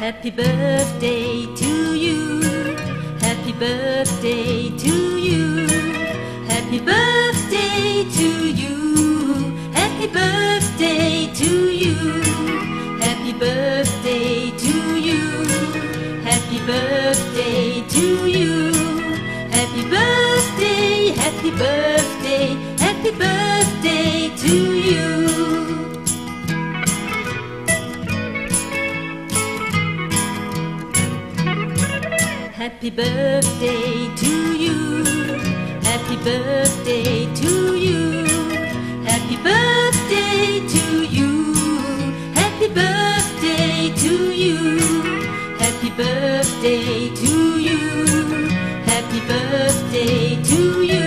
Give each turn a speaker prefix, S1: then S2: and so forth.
S1: Happy birthday to you. Happy birthday to you. Happy birthday to you. Happy birthday to you. Happy birthday to you. Happy birthday to you. Happy birthday, happy birthday, happy birthday to you. Happy birthday to you. Happy birthday to you. Happy birthday to you. Happy birthday to you. Happy birthday to you. Happy birthday to you.